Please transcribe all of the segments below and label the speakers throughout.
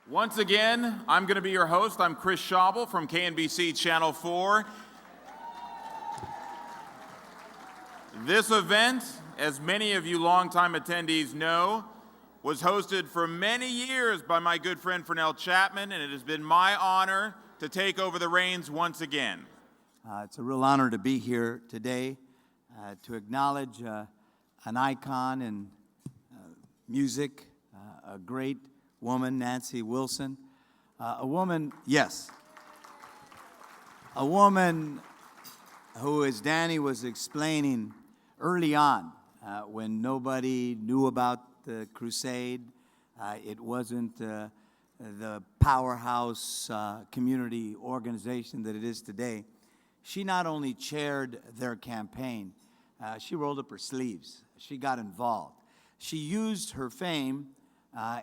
Speaker 1: Once again, I'm going to be your host. I'm Chris Schaubel from KNBC Channel 4. This event, as many of you longtime attendees know, was hosted for many years by my good friend Fernell Chapman, and it has been my honor to take over the reins once again.
Speaker 2: It's a real honor to be here today to acknowledge an icon in music, a great woman, Nancy Wilson. A woman who, as Danny was explaining early on, when nobody knew about the crusade, it wasn't the powerhouse community organization that it is today. She not only chaired their campaign, she rolled up her sleeves. She got involved. She used her fame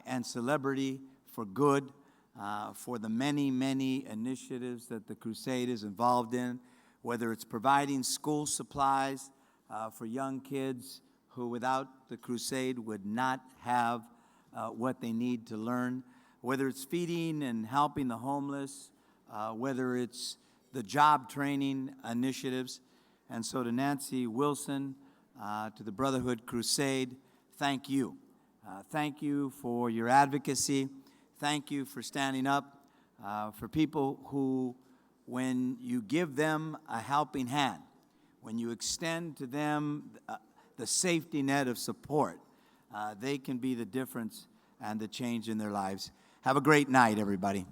Speaker 2: and celebrity for good, for the many, many initiatives that the crusade is involved in, whether it's providing school supplies for young kids who without the crusade would not have what they need to learn, whether it's feeding and helping the homeless, whether it's the job training initiatives. And so to Nancy Wilson, to the Brotherhood Crusade, thank you. Thank you for your advocacy. Thank you for standing up for people who, when you give them a helping hand, when you extend to them the safety net of support, they can be the difference and the change in their lives. Have a great night, everybody.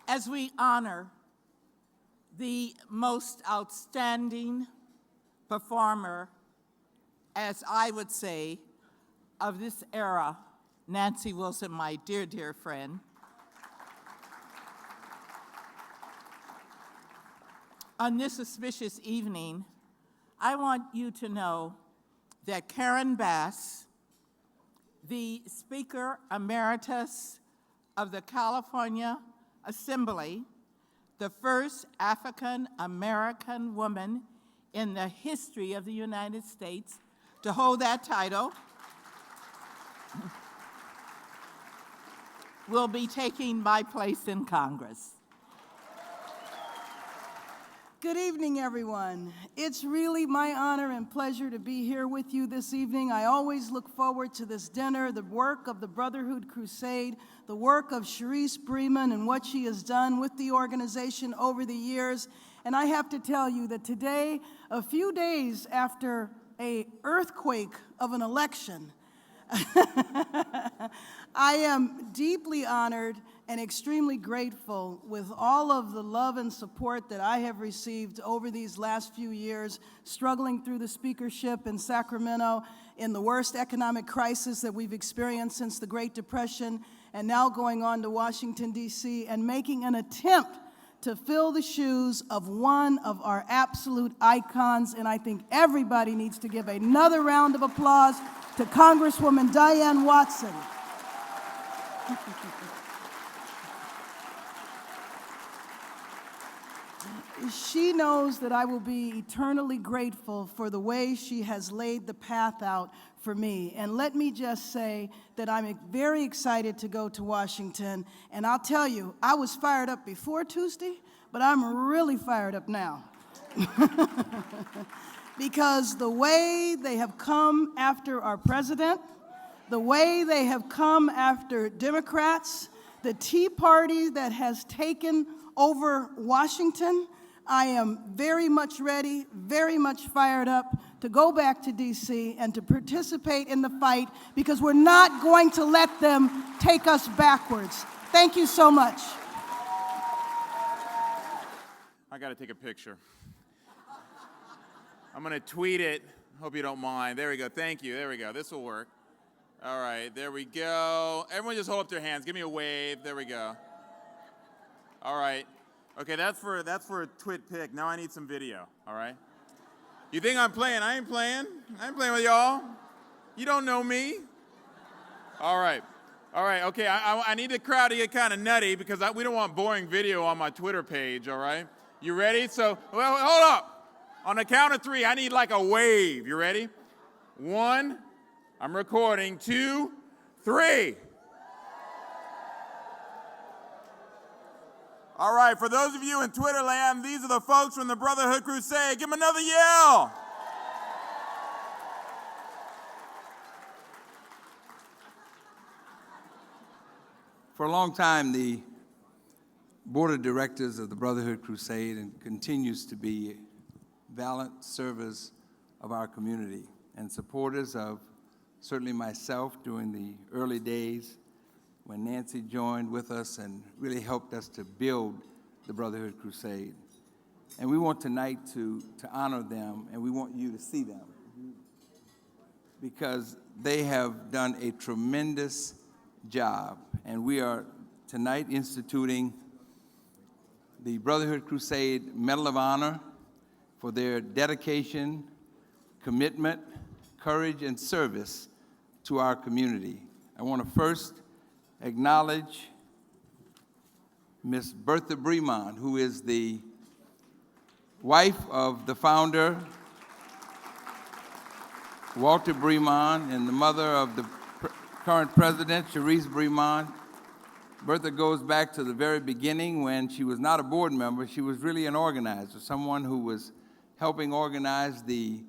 Speaker 3: As we honor the most outstanding performer, as I would say, of this era, Nancy Wilson, my dear, dear friend. On this auspicious evening, I want you to know that Karen Bass, the Speaker Emeritus of the California Assembly, the first African-American woman in the history of the United States to hold that title, will be taking my place in Congress.
Speaker 4: Good evening, everyone. It's really my honor and pleasure to be here with you this evening. I always look forward to this dinner, the work of the Brotherhood Crusade, the work of Sharice Breeman and what she has done with the organization over the years. And I have to tell you that today, a few days after an earthquake of an election, I am deeply honored and extremely grateful with all of the love and support that I have received over these last few years, struggling through the speakership in Sacramento in the worst economic crisis that we've experienced since the Great Depression, and now going on to Washington, D.C., and making an attempt to fill the shoes of one of our absolute icons. And I think everybody needs to give another round of applause to Congresswoman Diane Watson. She knows that I will be eternally grateful for the way she has laid the path out for me. And let me just say that I'm very excited to go to Washington. And I'll tell you, I was fired up before Tuesday, but I'm really fired up now. Because the way they have come after our president, the way they have come after Democrats, the Tea Party that has taken over Washington, I am very much ready, very much fired up to go back to D.C. and to participate in the fight, because we're not going to let them take us backwards. Thank you so much.
Speaker 1: I got to take a picture. I'm going to tweet it. Hope you don't mind. There we go. Thank you. There we go. This will work. All right. There we go. Everyone just hold up their hands. Give me a wave. There we go. All right. Okay, that's for a twit pic. Now I need some video, all right? You think I'm playing? I ain't playing. I ain't playing with y'all. You don't know me. All right, okay, I need the crowd to get kind of nutty, because we don't want boring video on my Twitter page, all right? You ready? So, well, hold up. On the count of 3, I need like a wave. You ready? 1, I'm recording. 2, 3. All right, for those of you in Twitter land, these are the folks from the Brotherhood Crusade. Give them another yell.
Speaker 5: For a long time, the board of directors of the Brotherhood Crusade and continues to be valiant servers of our community and supporters of certainly myself during the early days when Nancy joined with us and really helped us to build the Brotherhood Crusade. And we want tonight to honor them, and we want you to see them because they have done a tremendous job. And we are tonight instituting the Brotherhood Crusade Medal of Honor for their dedication, commitment, courage, and service to our community. I want to first acknowledge Miss Bertha Bremond, who is the wife of the founder, Walter Bremond, and the mother of the current president, Sharice Bremond. Bertha goes back to the very beginning when she was not a board member. She was really an organizer, someone who was helping organize the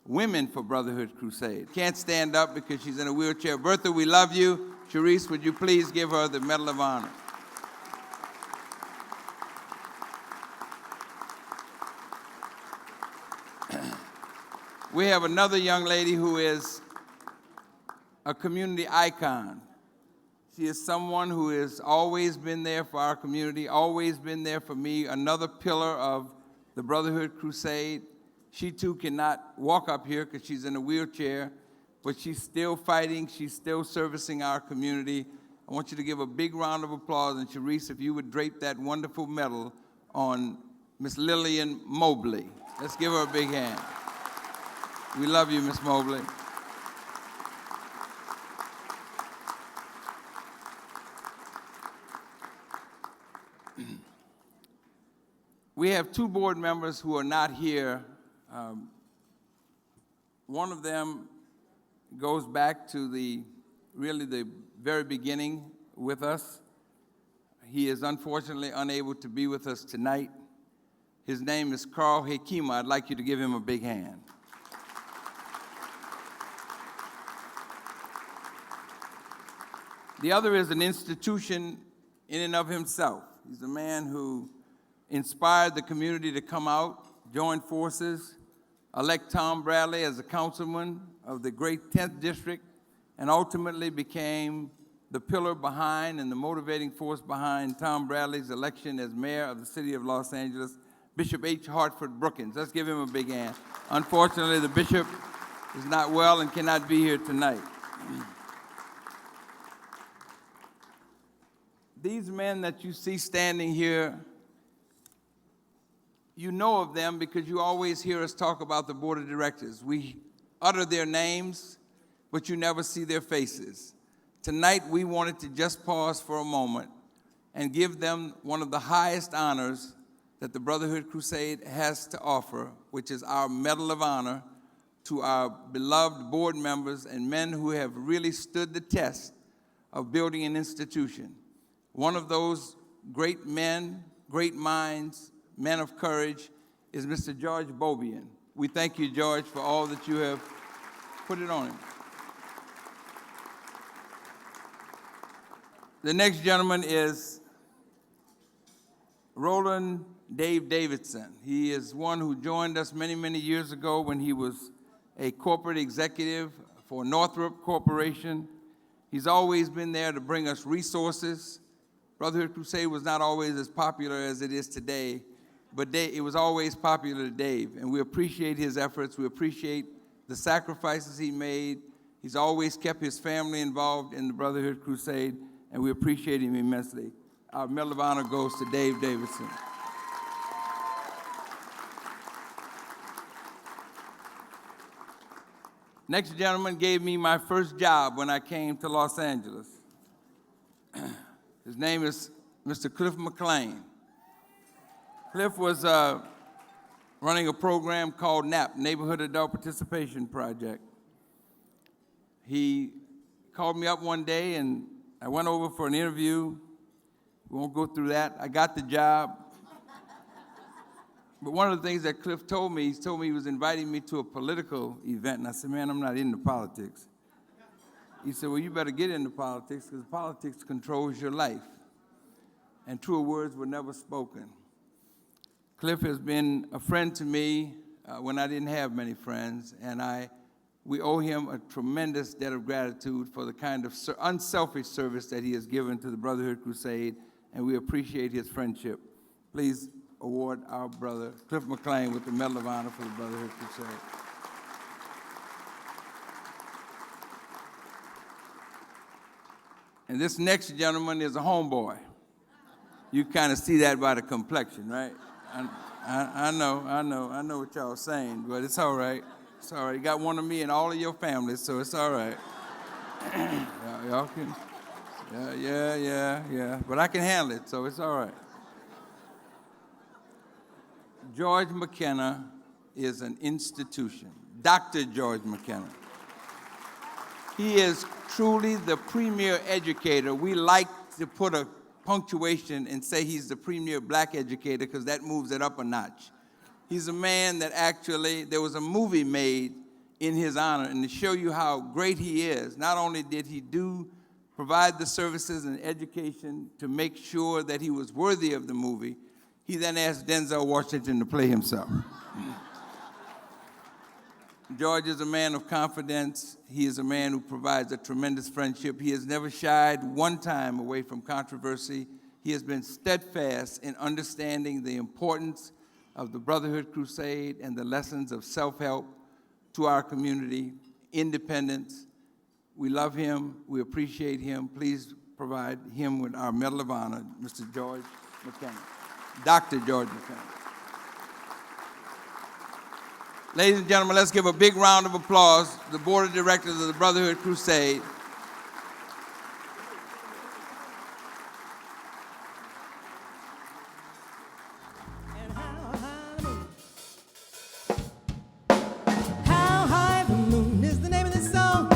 Speaker 5: Women for Brotherhood Crusade. Can't stand up because she's in a wheelchair. Bertha, we love you. Sharice, would you please give her the Medal of Honor? We have another young lady who is a community icon. She is someone who has always been there for our community, always been there for me, another pillar of the Brotherhood Crusade. She too cannot walk up here because she's in a wheelchair, but she's still fighting, she's still servicing our community. I want you to give a big round of applause, and Sharice, if you would drape that wonderful medal on Miss Lillian Mobley. Let's give her a big hand. We love you, Miss Mobley. We have two board members who are not here. One of them goes back to the very beginning with us. He is unfortunately unable to be with us tonight. His name is Carl Hekima. I'd like you to give him a big hand. The other is an institution in and of himself. He's a man who inspired the community to come out, join forces, elect Tom Bradley as a councilman of the great 10th District, and ultimately became the pillar behind and the motivating force behind Tom Bradley's election as mayor of the city of Los Angeles, Bishop H. Hartford Brookins. Let's give him a big hand. Unfortunately, the bishop is not well and cannot be here tonight. These men that you see standing here, you know of them because you always hear us talk about the board of directors. We utter their names, but you never see their faces. Tonight, we wanted to just pause for a moment and give them one of the highest honors that the Brotherhood Crusade has to offer, which is our Medal of Honor to our beloved board members and men who have really stood the test of building an institution. One of those great men, great minds, men of courage, is Mr. George Bobian. We thank you, George, for all that you have put it on him. The next gentleman is Roland Dave Davidson. He is one who joined us many, many years ago when he was a corporate executive for Northrop Corporation. He's always been there to bring us resources. Brotherhood Crusade was not always as popular as it is today, but it was always popular to Dave, and we appreciate his efforts. We appreciate the sacrifices he made. He's always kept his family involved in the Brotherhood Crusade, and we appreciate him immensely. Our Medal of Honor goes to Dave Davidson. Next gentleman gave me my first job when I came to Los Angeles. His name is Mr. Cliff McLean. Cliff was running a program called NAP, Neighborhood Adult Participation Project. He called me up one day, and I went over for an interview. We won't go through that. I got the job. But one of the things that Cliff told me, he was inviting me to a political event, and I said, man, I'm not into politics. He said, well, you better get into politics because politics controls your life. And truer words were never spoken. Cliff has been a friend to me when I didn't have many friends, and we owe him a tremendous debt of gratitude for the kind of unselfish service that he has given to the Brotherhood Crusade, and we appreciate his friendship. Please award our brother, Cliff McLean, with the Medal of Honor for the Brotherhood Crusade. And this next gentleman is a homeboy. You kind of see that by the complexion, right? I know what y'all are saying, but it's all right. It's all right. You got one of me and all of your families, so it's all right. Y'all can, yeah. But I can handle it, so it's all right. George McKenna is an institution. Dr. George McKenna. He is truly the premier educator. We like to put a punctuation and say he's the premier black educator because that moves it up a notch. He's a man that actually, there was a movie made in his honor, and to show you how great he is, not only did he provide the services and education to make sure that he was worthy of the movie, he then asked Denzel Washington to play himself. George is a man of confidence. He is a man who provides a tremendous friendship. He has never shied one time away from controversy. He has been steadfast in understanding the importance of the Brotherhood Crusade and the lessons of self-help to our community, independence. We love him. We appreciate him. Please provide him with our Medal of Honor, Mr. George McKenna, Dr. George McKenna. Ladies and gentlemen, let's give a big round of applause to the Board of Directors of the Brotherhood Crusade.
Speaker 6: How high the moon is the name of this song.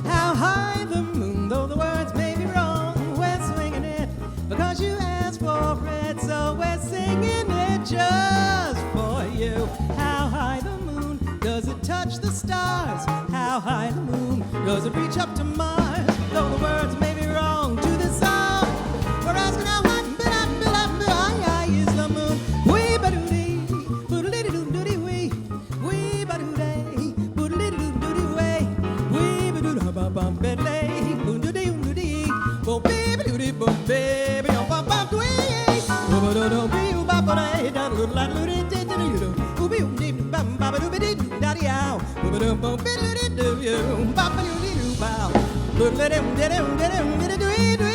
Speaker 6: How high the moon, though the words may be wrong. We're swinging it because you asked for it, so we're singing it just for you. How high the moon, does it touch the stars? How high the moon, does it reach up to Mars? Though the words may be wrong to this song, we're asking how high is the moon. Wee ba doo dee, boodle doo doo dee wee. Wee ba doo day, boodle doo doo way. Wee ba doo da ba bum ba day, boodle doo dee. Bo baby doo dee, bo baby oh ba ba doo wee. Bo ba doo doo wee ba ba day, da doo la doo dee dee dee doo. Bo be dee bum ba ba doo dee da dee ow. Bo ba doo bo be doo doo you, ba ba doo dee doo bow. Boodle doo doo doo doo doo doo doo doo.